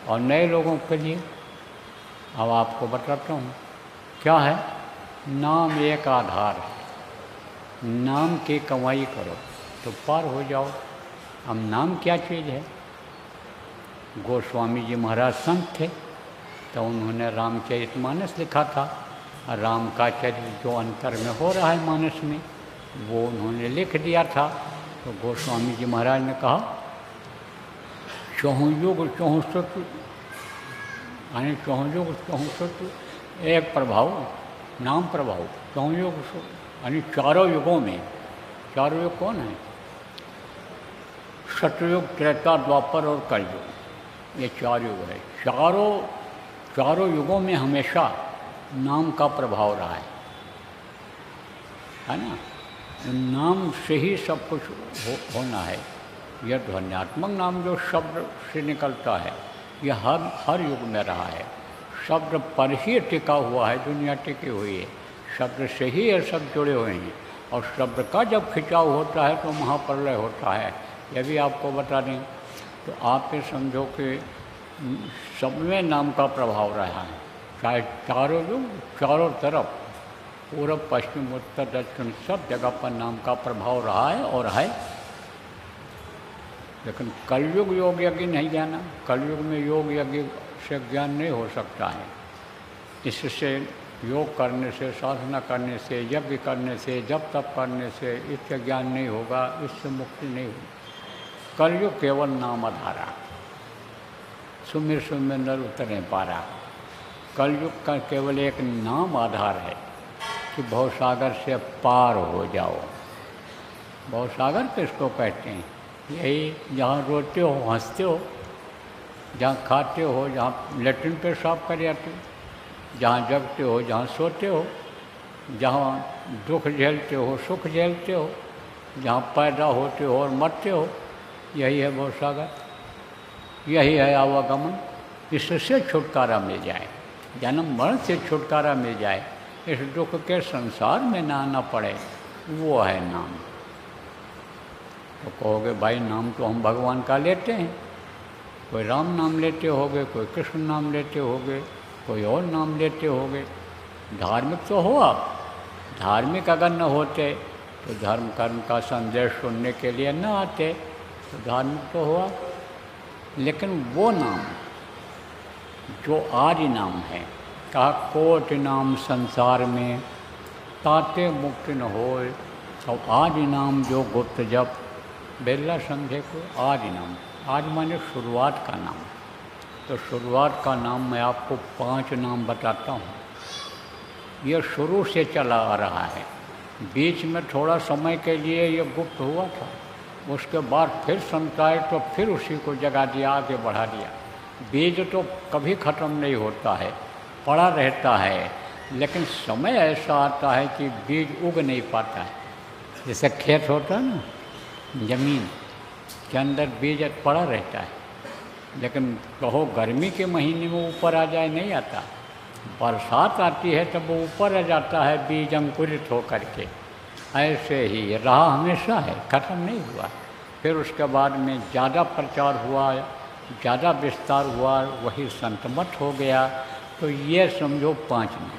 और नए लोगों के लिए अब आपको बताता हूँ क्या है। नाम एक आधार है, नाम की कमाई करो तो पार हो जाओ। अब नाम क्या चीज़ है। गोस्वामी जी महाराज संत थे तो उन्होंने रामचरितमानस लिखा था। राम का चरित्र जो अंतर में हो रहा है मानस में वो उन्होंने लिख दिया था। तो गोस्वामी जी महाराज ने कहा चहुँ युग चहुँ सत यानी चहुँ युग चहुँ सत एक प्रभाव नाम प्रभाव चहुँ युग यानी चारों युगों में। चारों युग कौन है। सतयुग त्रेता द्वापर और कलयुग, ये चार युग है। चारों युगों में हमेशा नाम का प्रभाव रहा है ना। नाम से ही सब कुछ होना है। यह ध्वन्यात्मक नाम जो शब्द से निकलता है यह हर युग में रहा है। शब्द पर ही टिका हुआ है, दुनिया टिकी हुई है। शब्द से ही ये सब जुड़े हुए हैं। और शब्द का जब खिंचाव होता है तो महाप्रलय होता है। यह भी आपको बता दें तो आप ये समझो कि सब में नाम का प्रभाव रहा है। चाहे चारों युग चारों तरफ पूर्व पश्चिम उत्तर दक्षिण सब जगह पर नाम का प्रभाव रहा है और है। लेकिन कलयुग योग यज्ञ नहीं जाना। कलयुग में योग यज्ञ से ज्ञान नहीं हो सकता है। इससे योग करने से साधना करने से यज्ञ करने से जप तप करने से इससे ज्ञान नहीं होगा, इससे मुक्ति नहीं होगी। कलयुग केवल नाम आधारा, सुमिर सुमिर नर उतरे पारा। कलयुग का केवल एक नाम आधार है कि भवसागर से पार हो जाओ। भवसागर किसको कहते हैं। यही जहाँ रोते हो हंसते हो, जहाँ खाते हो, जहाँ लेटरिन पेशाब कर जाते हो, जहाँ जगते हो, जहाँ सोते हो, जहाँ दुख झेलते हो सुख झेलते हो, जहाँ पैदा होते हो और मरते हो, यही है भवसागर, यही है आवागमन। इससे छुटकारा मिल जाए, जन्म मरण से छुटकारा मिल जाए, इस दुख के संसार में ना आना पड़े, वो है नाम। तो कहोगे भाई नाम तो हम भगवान का लेते हैं, कोई राम नाम लेते होगे, कोई कृष्ण नाम लेते होगे, कोई और नाम लेते होगे। धार्मिक तो हो आप। धार्मिक अगर न होते तो धर्म कर्म का संदेश सुनने के लिए न आते, तो धार्मिक तो हुआ। लेकिन वो नाम जो आदि नाम है, कहा कोटि नाम संसार में ताते मुक्ति न होए। और आदि नाम जो गुप्त जप बेल्ला समझे को आदि नाम। आदि माने शुरुआत का नाम। तो शुरुआत का नाम मैं आपको 5 नाम बताता हूँ। यह शुरू से चला आ रहा है। बीच में थोड़ा समय के लिए ये गुप्त हुआ था, उसके बाद फिर समझाए तो फिर उसी को जगा दिया, आगे बढ़ा दिया। बीज तो कभी ख़त्म नहीं होता है, पड़ा रहता है। लेकिन समय ऐसा आता है कि बीज उग नहीं पाता है। जैसे खेत होता है ना, ज़मीन के अंदर बीज पड़ा रहता है, लेकिन कहो गर्मी के महीने में ऊपर आ जाए नहीं आता। बरसात आती है तब वो ऊपर आ जाता है बीज अंकुरित हो करके। ऐसे ही रहा हमेशा है, ख़त्म नहीं हुआ। फिर उसके बाद में ज़्यादा प्रचार हुआ, ज़्यादा विस्तार हुआ, वही संतमत हो गया। तो ये समझो 5 नाम,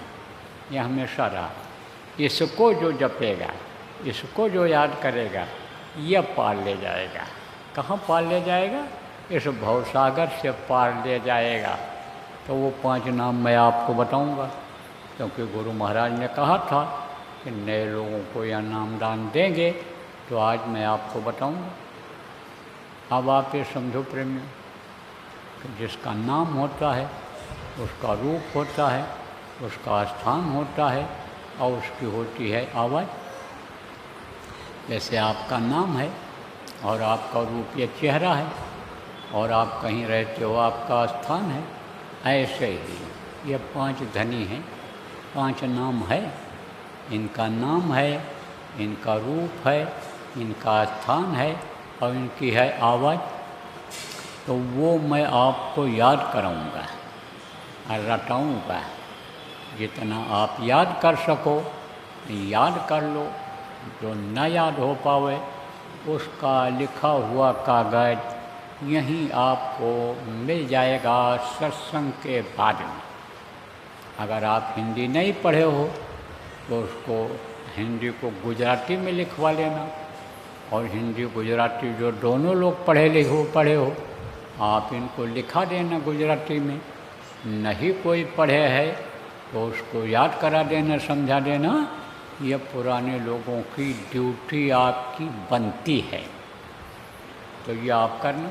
ये हमेशा रहा। इसको जो जपेगा, इसको जो याद करेगा, यह पार ले जाएगा। कहाँ पार ले जाएगा। इस भवसागर से पार ले जाएगा। तो वो 5 नाम मैं आपको बताऊंगा, क्योंकि गुरु महाराज ने कहा था कि नए लोगों को यह नाम दान देंगे, तो आज मैं आपको बताऊंगा। अब आप ये समझो प्रेमियों कि जिसका नाम होता है उसका रूप होता है, उसका स्थान होता है और उसकी होती है आवाज़। जैसे आपका नाम है और आपका रूप ये चेहरा है, और आप कहीं रहते हो आपका स्थान है, ऐसे ही ये 5 धनी हैं, 5 नाम है। इनका नाम है, इनका रूप है, इनका स्थान है और इनकी है आवाज़। तो वो मैं आपको याद कराऊंगा और रटाऊंगा। जितना आप याद कर सको याद कर लो। जो न याद हो पावे उसका लिखा हुआ कागज यहीं आपको मिल जाएगा सत्संग के बाद में। अगर आप हिंदी नहीं पढ़े हो तो उसको हिंदी को गुजराती में लिखवा लेना, और हिंदी गुजराती जो दोनों लोग पढ़े हो आप इनको लिखा देना गुजराती में। नहीं कोई पढ़े है तो उसको याद करा देना, समझा देना। ये पुराने लोगों की ड्यूटी आपकी बनती है, तो ये आप करना।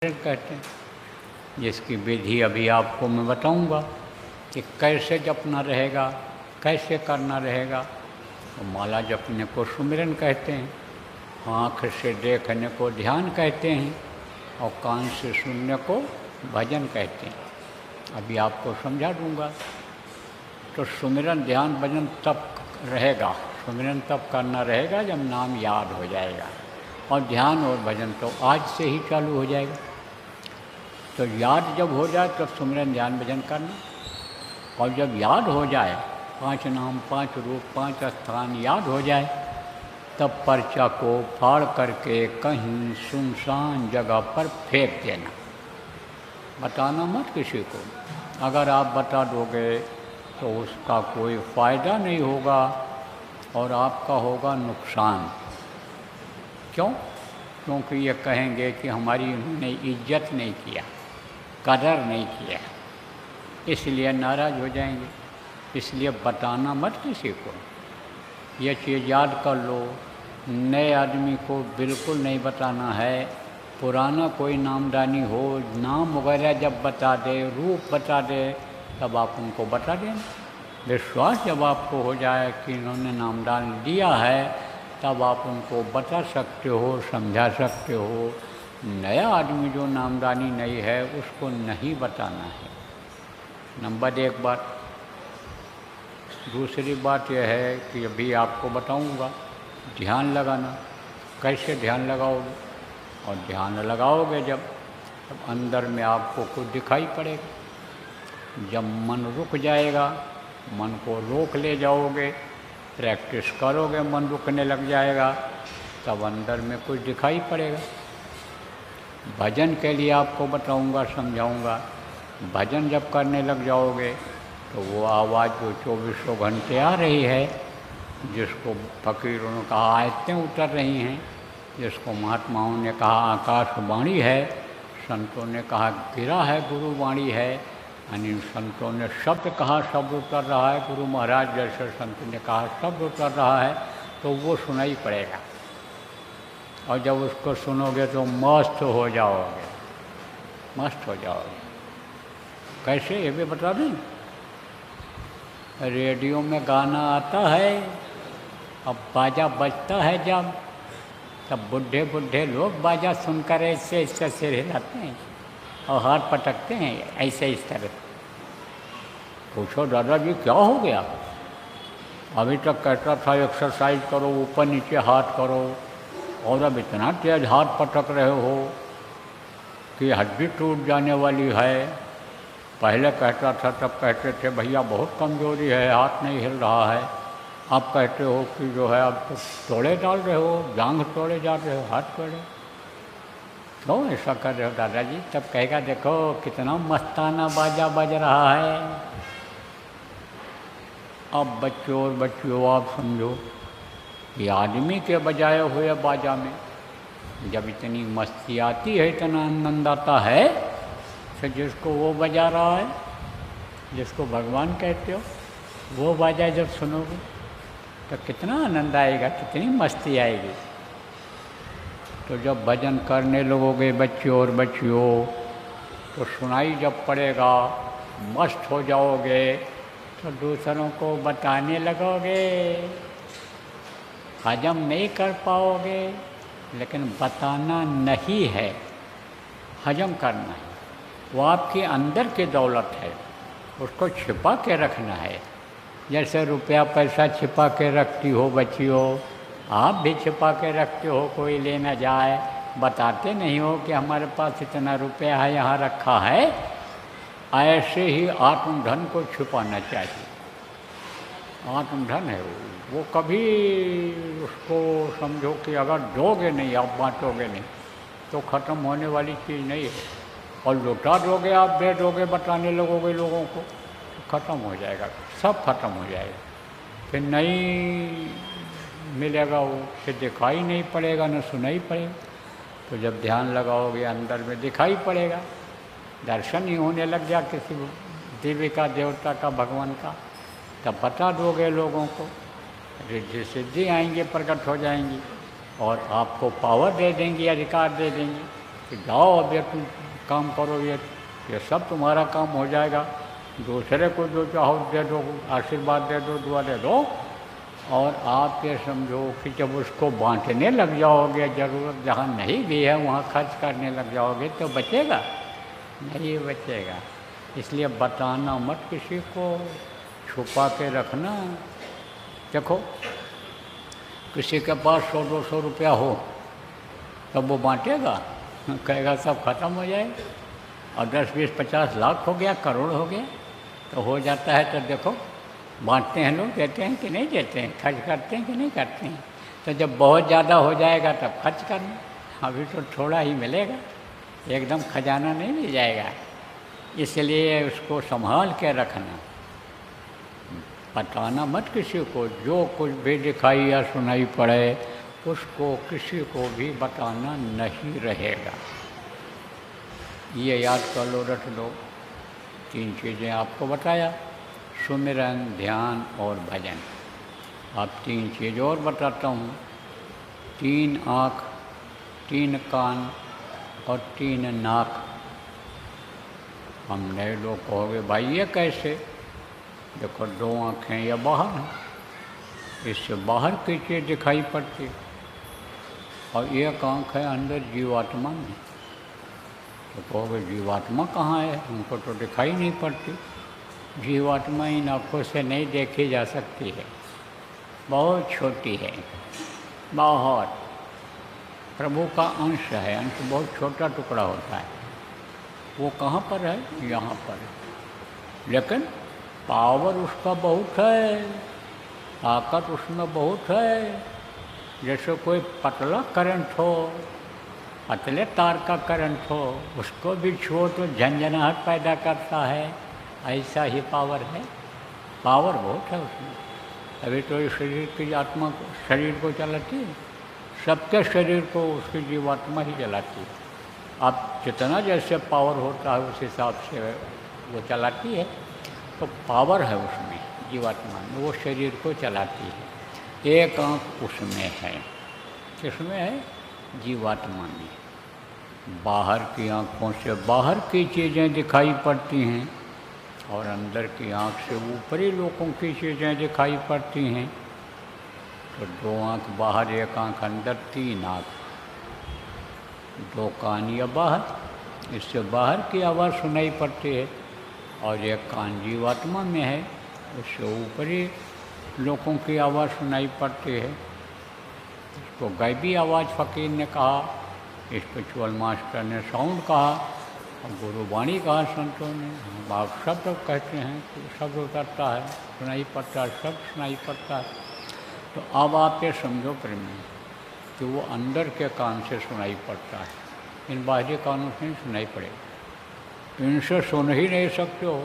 कहते हैं, जिसकी विधि अभी आपको मैं बताऊंगा कि कैसे जपना रहेगा, कैसे करना रहेगा। तो माला जपने को सुमिरन कहते हैं, आँख से देखने को ध्यान कहते हैं, और कान से सुनने को भजन कहते हैं। अभी आपको समझा दूंगा। तो सुमिरन ध्यान भजन तब रहेगा, सुमिरन तब करना रहेगा जब नाम याद हो जाएगा, और ध्यान और भजन तो आज से ही चालू हो जाएगा। तो याद जब हो जाए तब सुमिरन ध्यान भजन करना, और जब याद हो जाए 5 नाम 5 रूप 5 स्थान याद हो जाए, तब पर्चा को फाड़ करके कहीं सुनसान जगह पर फेंक देना। बताना मत किसी को। अगर आप बता दोगे तो उसका कोई फ़ायदा नहीं होगा और आपका होगा नुकसान। क्यों? क्योंकि ये कहेंगे कि हमारी इन्होंने इज्जत नहीं किया, कदर नहीं किया, इसलिए नाराज़ हो जाएंगे। इसलिए बताना मत किसी को। ये चीज़ याद कर लो, नए आदमी को बिल्कुल नहीं बताना है। पुराना कोई नामदानी हो, नाम वगैरह जब बता दे, रूप बता दे, तब आप उनको बता देना। विश्वास जब आपको हो जाए कि इन्होंने नामदान लिया है, तब आप उनको बता सकते हो, समझा सकते हो। नया आदमी जो नामदानी नहीं है उसको नहीं बताना है। नंबर 1 बात। दूसरी बात यह है कि अभी आपको बताऊंगा ध्यान लगाना। कैसे ध्यान लगाओगे? और ध्यान लगाओगे जब अंदर में आपको कुछ दिखाई पड़ेगा। जब मन रुक जाएगा, मन को रोक ले जाओगे, प्रैक्टिस करोगे, मन रुकने लग जाएगा, तब अंदर में कुछ दिखाई पड़ेगा। भजन के लिए आपको बताऊंगा, समझाऊंगा। भजन जब करने लग जाओगे तो वो आवाज़ जो 24 घंटे आ रही है, जिसको फकीरों ने कहा आयतें उतर रही हैं, जिसको महात्माओं ने कहा आकाशवाणी है, संतों ने कहा गिरा है गुरुवाणी है, यानी संतों ने शब्द कहा शब्द उतर रहा है, गुरु महाराज जैसे संत ने कहा शब्द उतर रहा है, तो वो सुनाई पड़ेगा। और जब उसको सुनोगे तो मस्त हो जाओगे, मस्त हो जाओगे। कैसे ये भी बता दूँ? रेडियो में गाना आता है, अब बाजा बजता है जब, तब बुढ़े बुढ़े लोग बाजा सुनकर ऐसे ऐसे सिर हिलाते हैं और हाथ पटकते हैं ऐसे इस तरह। पूछो दादाजी क्या हो गया? अभी तक कहता था एक्सरसाइज करो, ऊपर नीचे हाथ करो, और अब इतना तेज हाथ पटक रहे हो कि हड्डी टूट जाने वाली है। पहले कहता था तब कहते थे भैया बहुत कमजोरी है, हाथ नहीं हिल रहा है। अब कहते हो कि जो है अब तो तोड़े डाल रहे हो, जांघ तोड़े जा रहे हो, हाथ तोड़े। क्यों ऐसा कर रहे हो दादाजी? तब कहेगा देखो कितना मस्ताना बाजा बज रहा है। अब बच्चों और बच्चियों आप समझो कि आदमी के बजाए हुए बाजा में जब इतनी मस्ती आती है, इतना आनंद आता है, तो जिसको वो बजा रहा है, जिसको भगवान कहते हो, वो बाजा जब सुनोगे तो कितना आनंद आएगा, कितनी मस्ती आएगी। तो जब भजन करने लगोगे बच्चों और बच्चियों, तो सुनाई जब पड़ेगा, मस्त हो जाओगे, तो दूसरों को बताने लगोगे। हजम नहीं कर पाओगे, लेकिन बताना नहीं है, हजम करना है। वो आपके अंदर की दौलत है, उसको छिपा के रखना है। जैसे रुपया पैसा छिपा के रखती हो बच्चियों, आप भी छिपा के रखते हो, कोई ले न जाए, बताते नहीं हो कि हमारे पास इतना रुपया है, यहाँ रखा है। ऐसे ही आत्मधन को छुपाना चाहिए। आत्मधन है वो कभी उसको समझो कि अगर दोगे नहीं, आप बांटोगे नहीं, तो ख़त्म होने वाली चीज़ नहीं है। और लुटा दोगे, आप दे दोगे, बताने लगोगे लोगों को, तो ख़त्म हो जाएगा, सब खत्म हो जाएगा। फिर नहीं मिलेगा वो, फिर दिखाई नहीं पड़ेगा, न सुनाई पड़ेगा। तो जब ध्यान लगाओगे अंदर में दिखाई पड़ेगा, दर्शन ही होने लग गया किसी देवी का, देवता का, भगवान का, तब बता दोगे लोगों को, रिद्धि सिद्धि आएंगे, प्रकट हो जाएंगी और आपको पावर दे देंगी, अधिकार दे देंगी कि जाओ अब ये तुम काम करो, ये सब तुम्हारा काम हो जाएगा। दूसरे को जो चाहो दे दो, आशीर्वाद दे दो, दुआ दे दो। और आप ये समझो कि जब उसको बांटने लग जाओगे, ज़रूरत जहाँ नहीं भी है वहाँ खर्च करने लग जाओगे, तो बचेगा नहीं, बचेगा। इसलिए बताना मत किसी को, छुपा के रखना। देखो किसी के पास 100-200 रुपया हो तब वो बांटेगा, कहेगा सब खत्म हो जाए। और 10-20-50 लाख हो गया, करोड़ हो गया, तो हो जाता है। तो देखो बांटते हैं लोग, देते हैं कि नहीं देते हैं, खर्च करते हैं कि नहीं करते हैं। तो जब बहुत ज़्यादा हो जाएगा तब खर्च करना, अभी तो थोड़ा ही मिलेगा, एकदम खजाना नहीं मिल जाएगा। इसलिए उसको संभाल के रखना, बताना मत किसी को। जो कुछ भी दिखाई या सुनाई पड़े उसको किसी को भी बताना नहीं रहेगा। ये याद कर लो, रट लो। 3 चीज़ें आपको बताया, सुमिरन, ध्यान और भजन। अब 3 चीज़ और बताता हूँ। 3 आँख, 3 कान और 3 नाक। हम नए लोग कहोगे भाई ये कैसे? देखो 2 आँखें या बाहर हैं, इससे बाहर की चीज़ दिखाई पड़ती है, और 1 आँख है अंदर जीवात्मा में। तो कहोगे जीवात्मा कहाँ है? हमको तो दिखाई नहीं पड़ती। जीवात्मा इन आँखों से नहीं देखी जा सकती है, बहुत छोटी है, बहुत। प्रभु का अंश है, अंश बहुत छोटा टुकड़ा होता है। वो कहाँ पर है? यहाँ पर। लेकिन पावर उसका बहुत है, ताकत उसमें बहुत है। जैसे कोई पतला करंट हो, पतले तार का करंट हो, उसको भी छुओ तो झंझनाहट पैदा करता है, ऐसा ही पावर है। पावर बहुत है उसमें। अभी तो इस शरीर की आत्मा को, शरीर को चलाती है, सबके शरीर को उसकी जीवात्मा ही चलाती है। अब जितना जैसे पावर होता है उस हिसाब से वो चलाती है। तो पावर है उसमें, जीवात्मा में, वो शरीर को चलाती है। 1 आँख उसमें है। किसमें है? जीवात्मा में। बाहर की आँखों से बाहर की चीज़ें दिखाई पड़ती हैं, और अंदर की आँख से ऊपरी लोगों की चीज़ें दिखाई पड़ती हैं। तो 2 आँख बाहर, 1 आँख अंदर, 3 आँख। 2 कान या बाहर, इससे बाहर की आवाज़ सुनाई पड़ती है, और 1 कान जीवात्मा में है, उससे ऊपरी लोगों की आवाज़ सुनाई पड़ती है। इसको गायबी आवाज़ फ़कीर ने कहा, स्पिरिचुअल मास्टर ने साउंड कहा, और गुरुवाणी कहा संतों ने। आप शब्द कहते हैं कि शब्द उतरता है, सुनाई पड़ता है, शब्द सुनाई पड़ता है। तो अब आप ये समझो प्रेम कि वो अंदर के कान से सुनाई पड़ता है, इन बाहरी कानों से नहीं सुनाई पड़ेगा। इनसे सुन ही नहीं सकते हो,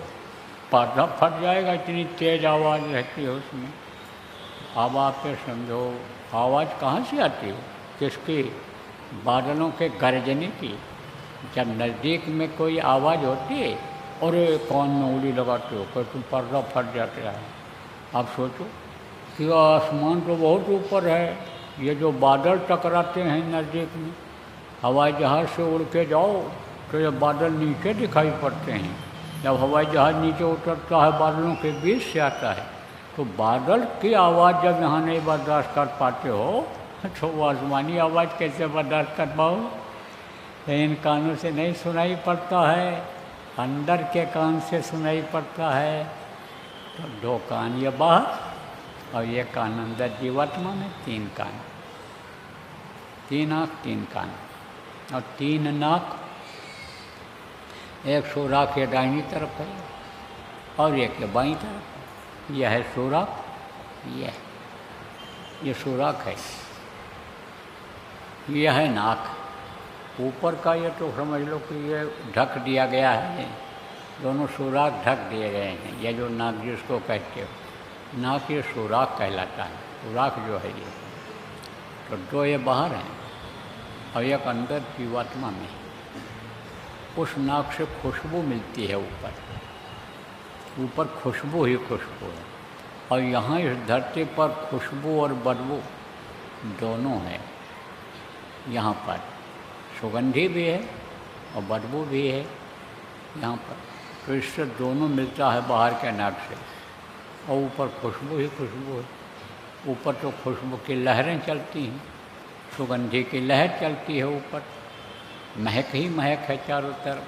पर्दा फट जाएगा, इतनी तेज़ आवाज़ रहती है उसमें। अब आप ये समझो आवाज़ कहाँ से आती है? किसकी? बादलों के गरजने की। जब नज़दीक में कोई आवाज़ होती है और कान में उंगली लगाते हो, फिर तुम पर्दा फट जाता है। आप सोचो कि आसमान तो बहुत ऊपर है, ये जो बादल टकराते हैं नज़दीक में, हवाई जहाज़ से उड़ के जाओ तो ये बादल नीचे दिखाई पड़ते हैं। जब हवाई जहाज़ नीचे उतरता है, बादलों के बीच से आता है, तो बादल की आवाज़ जब यहाँ नहीं बर्दाश्त कर पाते हो, तो वो आसमानी आवाज़ कैसे बर्दाश्त कर पाओ? इन कानों से नहीं सुनाई पड़ता है, अंदर के कान से सुनाई पड़ता है। तो 2 कान ये बाहर, और 1 कान अंदर जीवात्मा में, 3 कान, 3 आँख 3 कान। और 3 नाक, एक सुराख ये दाहिनी तरफ है और एक ये बाईं तरफ। यह है सुराख, ये सुराख है, यह है नाक। ऊपर का ये तो समझ लो कि ये ढक दिया गया है, दोनों सुराख ढक दिए गए हैं। ये जो नाक जिसको कहते हो, नाक ये सुराख कहलाता है। सुराख जो है ये तो 2 ये बाहर हैं और एक अंदर जीवात्मा में। उस नाक से खुशबू मिलती है, ऊपर खुशबू ही खुशबू है। और यहाँ इस धरती पर खुशबू और बदबू दोनों है। यहाँ पर सुगंधी भी है और बदबू भी है यहाँ पर, तो इससे दोनों मिलता है बाहर के नाक से। और ऊपर खुशबू ही खुशबू है। ऊपर तो खुशबू की लहरें चलती हैं, सुगंधी की लहर चलती है ऊपर, महक ही महक है चारों तरफ।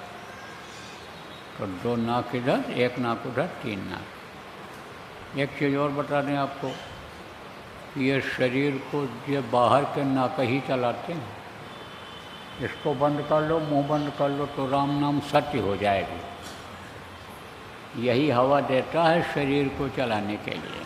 तो 2 नाक इधर, 1 नाक उधर, 3 नाक। एक चीज़ और बता दें आपको, ये शरीर को ये बाहर के नाक ही चलाते हैं। इसको बंद कर लो, मुंह बंद कर लो तो राम नाम सत्य हो जाएगी। यही हवा देता है शरीर को चलाने के लिए।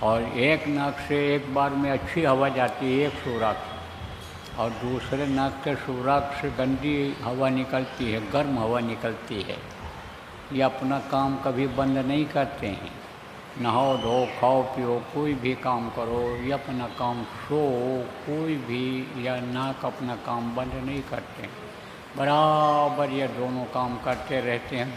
और एक नाक से एक बार में अच्छी हवा जाती है, एक सुराख से, और दूसरे नाक के सुराख से गंदी हवा निकलती है, गर्म हवा निकलती है। ये अपना काम कभी बंद नहीं करते हैं। नहाओ धो, खाओ पियो, कोई भी काम करो, ये अपना काम, सो कोई भी, या नाक अपना काम बंद नहीं करते, बराबर ये दोनों काम करते रहते हैं।